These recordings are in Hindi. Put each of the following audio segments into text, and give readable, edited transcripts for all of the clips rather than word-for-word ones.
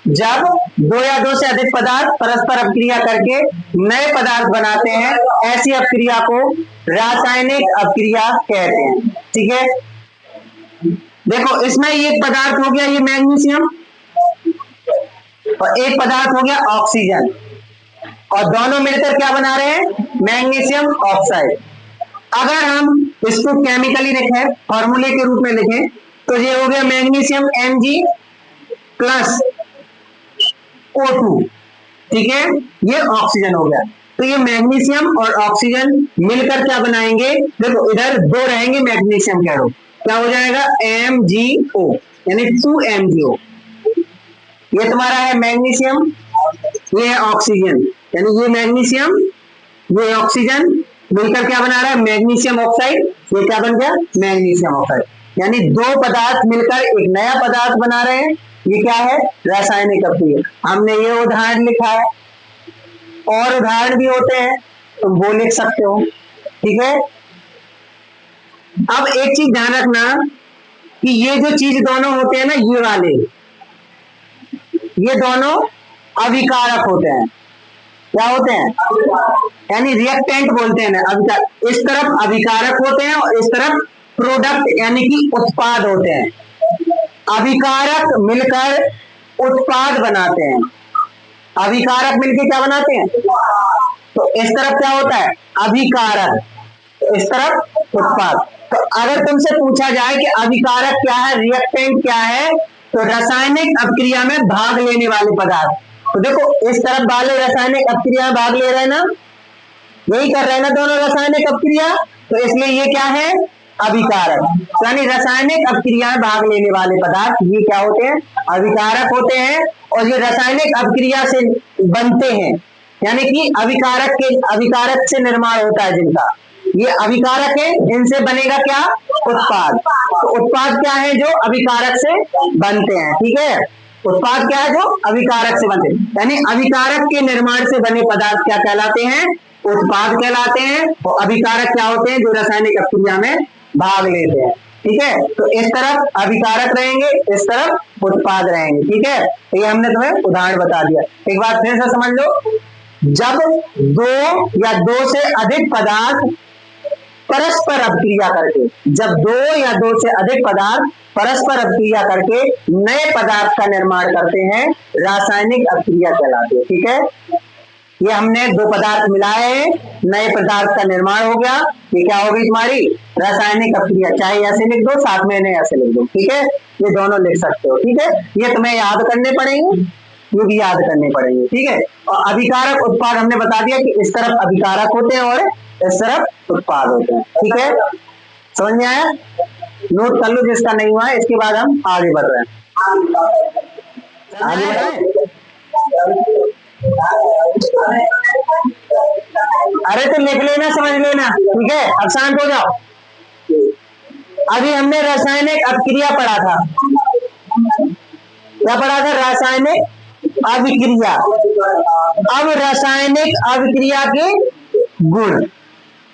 जब दो या दो से अधिक पदार्थ परस्पर अपक्रिया करके नए पदार्थ बनाते हैं, ऐसी अपक्रिया को रासायनिक अपक्रिया कहते हैं। ठीक है, देखो इसमें एक पदार्थ हो गया ये मैग्नीशियम और एक पदार्थ हो गया ऑक्सीजन, और दोनों मिलकर क्या बना रहे हैं? Magnesium oxide. अगर हम इसको केमिकली लिखें, फॉर्मूले के रूप में लिखें, तो ये हो गया मैग्नीशियम Mg प्लस O2। ठीक है, ये ऑक्सीजन हो गया। तो ये मैग्नीशियम और ऑक्सीजन मिलकर क्या बनाएंगे? देखो इधर दो रहेंगे मैग्नीशियम के अणु, क्या हो जाएगा? MgO, यानी 2MgO। ये तुम्हारा है मैग्नीशियम, ये है ऑक्सीजन, यानी ये मैग्नीशियम ये ऑक्सीजन मिलकर क्या बना रहा है? Magnesium oxide. ये क्या बन गया? Magnesium oxide. यानी दो पदार्थ मिलकर एक नया पदार्थ बना रहे हैं। ये क्या है? रासायनिक अपक्रिया। हमने ये उदाहरण लिखा है, और उदाहरण भी होते हैं, तुम वो लिख सकते हो। ठीक है, अब एक चीज ध्यान रखना कि ये जो चीज दोनों होते हैं ना, ये वाले, ये दोनों अभिकारक होते हैं। क्या होते हैं? यानी रिएक्टेंट बोलते हैं ना, अभिकारक। इस तरफ अभिकारक होते हैं और इस तरफ प्रोडक्ट यानी कि उत्पाद होते हैं। अभिकारक मिलकर उत्पाद बनाते हैं। अभिकारक मिलकर क्या बनाते हैं? तो इस तरफ क्या होता है? अभिकारक, तो इस तरफ उत्पाद। तो अगर तुमसे पूछा जाए कि अभिकारक क्या है, रिएक्टेंट क्या है, तो रासायनिक अपक्रिया में भाग लेने वाले पदार्थ। तो देखो इस तरफ वाले रासायनिक अपक्रिया में भाग ले रहे हैं ना, यही कर रहे हैं ना दोनों रासायनिक अपक्रिया, तो इसलिए ये क्या है? अभिकारक। यानी रासायनिक अपक्रिया में भाग लेने वाले पदार्थ ये क्या होते हैं? अभिकारक होते हैं, और ये रासायनिक अपक्रिया से बनते हैं, यानी कि अभिकारक से निर्माण होता है जिनका, ये अभिकारक है, इनसे बनेगा क्या? उत्पाद। तो उत्पाद क्या है? जो अभिकारक से बनते हैं। ठीक है, उत्पाद क्या है? जो अभिकारक से बनते हैं। यानी अभिकारक के निर्माण से बने पदार्थ क्या कहलाते हैं? उत्पाद कहलाते हैं। और अभिकारक क्या होते हैं? जो रासायनिक अपक्रिया में भाग लेते हैं। ठीक है, तो इस तरफ अभिकारक रहेंगे, इस तरफ उत्पाद रहेंगे। ठीक है, तो ये हमने तुम्हें उदाहरण बता दिया। एक बार फिर से समझ लो, जब दो या दो से अधिक पदार्थ परस्पर अपक्रिया करके, जब दो या दो से अधिक पदार्थ परस्पर अपक्रिया करके नए पदार्थ का निर्माण करते हैं, रासायनिक अपक्रिया कहलाती है। ठीक है, ये हमने दो पदार्थ मिलाए हैं, नए पदार्थ का निर्माण हो गया, ये क्या होगी तुम्हारी? रासायनिक अपक्रिया। चाहे ऐसे लिख दो, साथ में नहीं ऐसे लिख दो। ठीक है, ये दोनों लिख सकते हो। ठीक है, ये तुम्हें याद करने पड़ेंगे, ये भी याद करने पड़ेंगे। ठीक है, और अभिकारक उत्पाद हमने बता दिया कि इस तरफ अभिकारक होते हैं और इस तरफ उत्पाद होते हैं। ठीक है, समझ में आया? नोट कर लो जिसका नहीं हुआ है, इसके बाद हम आगे बढ़ रहे हैं। आगे बढ़े? अरे तो लिख लेना, समझ लेना। ठीक है, अब शांत हो जाओ। अभी हमने रासायनिक अपक्रिया पढ़ा था। क्या पढ़ा था? रासायनिक अभिक्रिया। अब रासायनिक अभिक्रिया के गुण,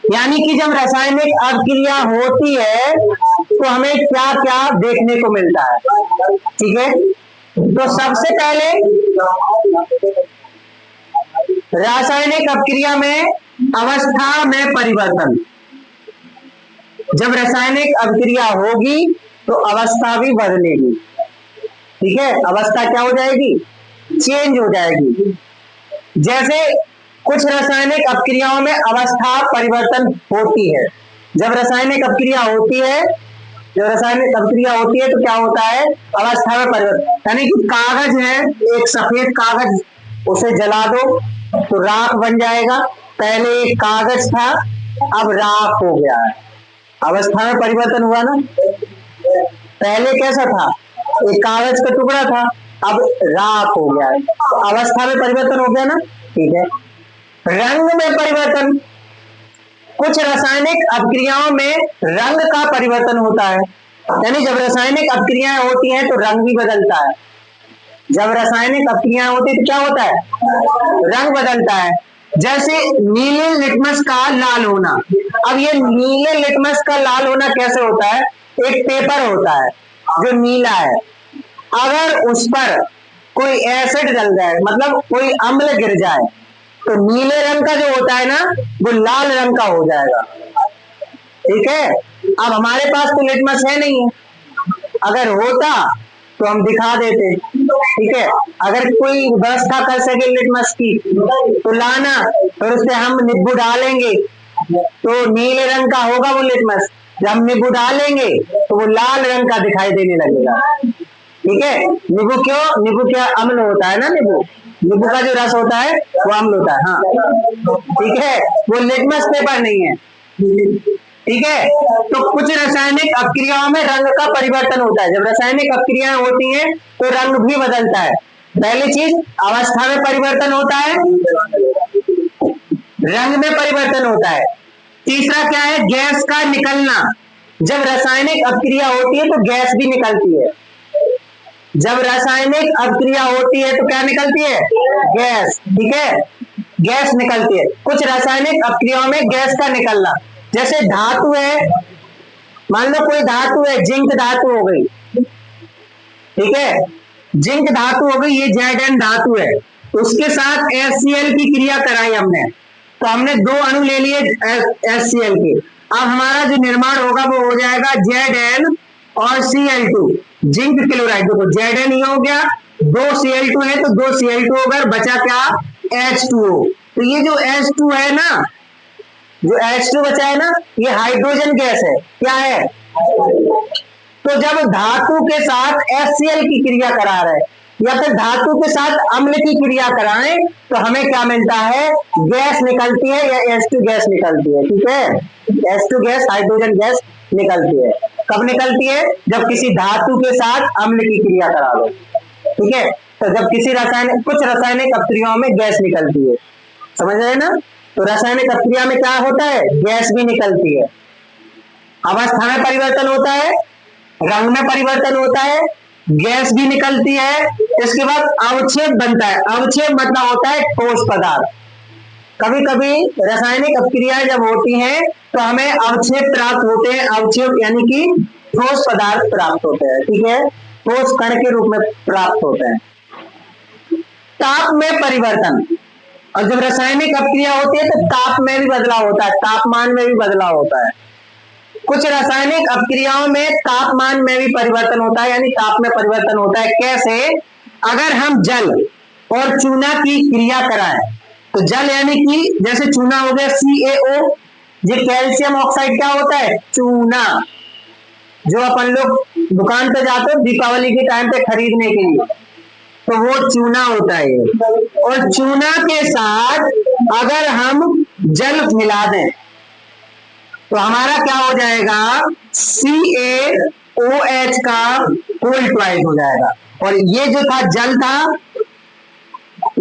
यानी कि जब रासायनिक अभिक्रिया होती है तो हमें क्या क्या देखने को मिलता है। ठीक है, तो सबसे पहले रासायनिक अपक्रिया में अवस्था में परिवर्तन। जब रासायनिक अपक्रिया होगी तो अवस्था भी बदलेगी। ठीक है, अवस्था क्या हो जाएगी? चेंज हो जाएगी। जैसे कुछ रासायनिक अपक्रियाओं में अवस्था परिवर्तन होती है। जब रासायनिक अपक्रिया होती है, तो क्या होता है? अवस्था में परिवर्तन। यानी कि कागज है, एक सफेद कागज, उसे जला दो तो राख बन जाएगा। पहले एक कागज था, अब राख हो गया है। अवस्था में परिवर्तन हुआ ना। पहले कैसा था? एक कागज का टुकड़ा था, अब राख हो गया है, तो अवस्था में परिवर्तन हो गया ना। ठीक है, रंग में परिवर्तन। कुछ रासायनिक अपक्रियाओं में रंग का परिवर्तन होता है, यानी जब रासायनिक अपक्रियाएं होती हैं तो रंग भी बदलता है। जब रासायनिक अपक्रियाएं होती है तो क्या होता है? रंग बदलता है। जैसे नीले लिटमस का लाल होना। अब ये नीले लिटमस का लाल होना कैसे होता है? एक पेपर होता है जो नीला है, अगर उस पर कोई एसिड डल जाए, मतलब कोई अम्ल गिर जाए, तो नीले रंग का जो होता है ना वो लाल रंग का हो जाएगा। ठीक है, अब हमारे पास तो लिटमस है नहीं है, अगर होता तो हम दिखा देते। ठीक है, अगर कोई व्यवस्था कर सके लिटमस की तो लाना, फिर उससे हम नींबू डालेंगे तो नीले रंग का होगा वो लिटमस। जब हम नींबू डालेंगे तो वो लाल रंग का दिखाई देने लगेगा। ठीक है, नींबू क्यों, नींबू क्या अम्ल होता है ना, नींबू नींबू का जो रस होता है वो अम्ल होता है। हाँ ठीक है, वो लिटमस पेपर नहीं है। ठीक है, तो कुछ रासायनिक अभिक्रियाओं में रंग का परिवर्तन होता है। जब रासायनिक अभिक्रियाएं होती हैं तो रंग भी बदलता है। पहली चीज अवस्था में परिवर्तन होता है, रंग में परिवर्तन होता है। तीसरा क्या है, गैस का निकलना। जब रासायनिक अभिक्रिया होती है तो गैस भी निकलती है। जब रासायनिक अभिक्रिया होती है तो क्या निकलती है, गैस। ठीक है, गैस निकलती है। कुछ रासायनिक अभिक्रियाओं में गैस का निकलना, जैसे धातु है, मान लो कोई धातु है, जिंक धातु हो गई। ठीक है, जिंक धातु हो गई, ये Zn धातु है, उसके साथ HCl की क्रिया कराई हमने, तो हमने दो अणु ले लिए HCl के। अब हमारा जो निर्माण होगा वो हो जाएगा Zn और Cl2, जिंक क्लोराइड। देखो Zn ये हो गया, दो Cl2 है तो दो Cl2 होगा, बचा क्या, H2O। तो ये जो H2 है ना, जो H2 बचा है ना, ये हाइड्रोजन गैस है। क्या है, तो जब धातु के साथ HCl की क्रिया करा रहे या फिर धातु के साथ अम्ल की क्रिया कराएं तो हमें क्या मिलता है, गैस निकलती है या H2 गैस निकलती है। ठीक है, H2 गैस, हाइड्रोजन गैस निकलती है। कब निकलती है, जब किसी धातु के साथ अम्ल की क्रिया करा लो। ठीक है, तो जब किसी रासायनिक, कुछ रासायनिक अभिक्रियाओं में गैस निकलती है, समझ रहे ना। तो रासायनिक अभिक्रिया में क्या होता है, गैस भी निकलती है, अवस्था में परिवर्तन होता है, रंग में परिवर्तन होता है, गैस भी निकलती है। इसके बाद अवक्षेप बनता है। अवक्षेप मतलब होता है ठोस पदार्थ। कभी कभी रासायनिक अभिक्रियाएं जब होती हैं तो हमें अवक्षेप प्राप्त होते हैं। अवक्षेप यानी कि ठोस पदार्थ प्राप्त होते हैं। ठीक है, ठोस कण के रूप में प्राप्त होते हैं। ताप में परिवर्तन, और जब रासायनिक अभिक्रिया होती है तो ताप में भी बदलाव होता है, तापमान में भी बदलाव होता है। कुछ रासायनिक अभिक्रियाओं में तापमान में भी परिवर्तन होता है, यानी ताप में परिवर्तन होता है। कैसे, अगर हम जल और चूना की क्रिया कराएं तो जल यानी कि जैसे चूना हो गया CaO, ये कैल्शियम ऑक्साइड क्या होता है, चूना, जो अपन लोग दुकान पे जाते हो दीपावली के टाइम पे खरीदने के लिए, तो वो चूना होता है। और चूना के साथ अगर हम जल मिला दें तो हमारा क्या हो जाएगा, CaOH का होल ट्वाइस हो जाएगा। और ये जो था जल था,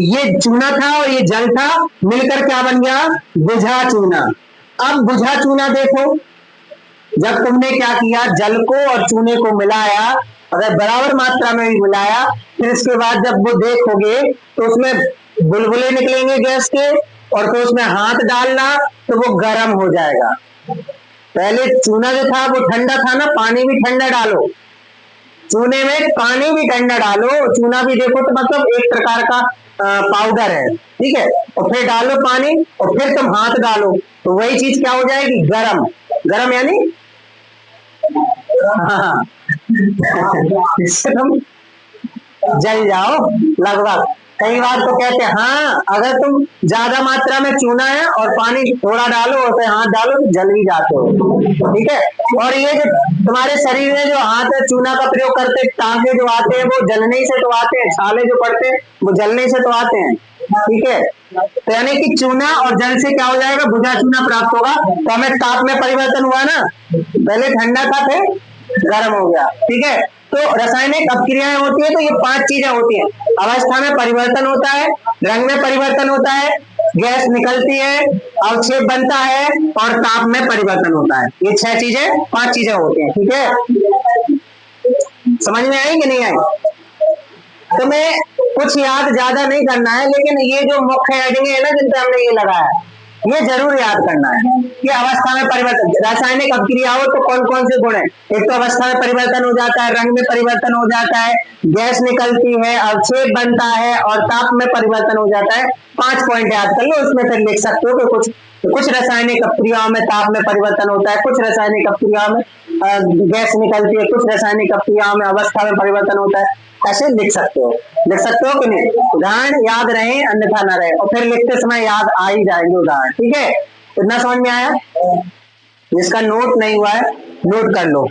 ये चूना था और ये जल था, मिलकर क्या बन गया, बुझा चूना। अब बुझा चूना देखो, जब तुमने क्या किया, जल को और चूने को मिलाया, अगर बराबर मात्रा में भी मिलाया, फिर इसके बाद जब वो देखोगे तो उसमें बुलबुले निकलेंगे गैस के, और तो उसमें हाथ डालना तो वो गर्म हो जाएगा। पहले चूना जो था वो ठंडा था ना, पानी भी ठंडा डालो, चूने में पानी भी ठंडा डालो, चूना भी देखो तो मतलब एक प्रकार का पाउडर है। ठीक है, और फिर डालो पानी और फिर तुम हाथ डालो तो वही चीज क्या हो जाएगी, गरम। गरम यानी हाँ इससे तुम जल जाओ लगभग। कई बार तो कहते हैं हाँ, अगर तुम ज्यादा मात्रा में चूना है और पानी थोड़ा डालो और फिर हाथ डालो तो जल भी जाते हो। ठीक है, और ये जो तुम्हारे शरीर में जो हाथ है चूना का प्रयोग करते, टांके जो आते हैं वो जलने से तो आते हैं, छाले जो पड़ते हैं वो जलने से तो आते हैं। ठीक है, तो यानी कि चूना और जल से क्या हो जाएगा, बुझा चूना प्राप्त होगा। तो हमें ताप में परिवर्तन हुआ ना, पहले ठंडा था फिर गर्म हो गया। ठीक है, तो रासायनिक अभिक्रियाएं होती है तो ये 5 चीजें होती हैं। अवस्था में परिवर्तन होता है, रंग में परिवर्तन होता है, गैस निकलती है, अवक्षेप बनता है और ताप में परिवर्तन होता है। ये 6 चीजें, 5 चीजें होती हैं। ठीक है, समझ में आई कि नहीं आई? तुम्हें कुछ याद ज्यादा नहीं करना है, लेकिन ये जो मुख्य हेडिंग है ना जिनसे हमने ये लगाया, ये जरूर याद करना है कि अवस्था में परिवर्तन, रासायनिक अभिक्रिया हो तो कौन कौन से गुण है। एक तो अवस्था में परिवर्तन हो जाता है, रंग में परिवर्तन हो जाता है, गैस निकलती है, अवक्षेप बनता है और ताप में परिवर्तन हो जाता है। 5 पॉइंट याद कर लो, उसमें फिर लिख सकते हो कि कुछ रासायनिक अभिक्रियाओं में ताप में परिवर्तन होता है, कुछ रासायनिक अभिक्रियाओं में गैस निकलती है, कुछ रासायनिक अभिक्रियाओं में अवस्था में परिवर्तन होता है। ऐसे लिख सकते हो, लिख सकते हो कि नहीं। उदाहरण याद रहे अन्यथा न रहे, और फिर लिखते समय याद आ ही जाएंगे उदाहरण। ठीक है, इतना समझ में आया। जिसका नोट नहीं हुआ है नोट कर लो।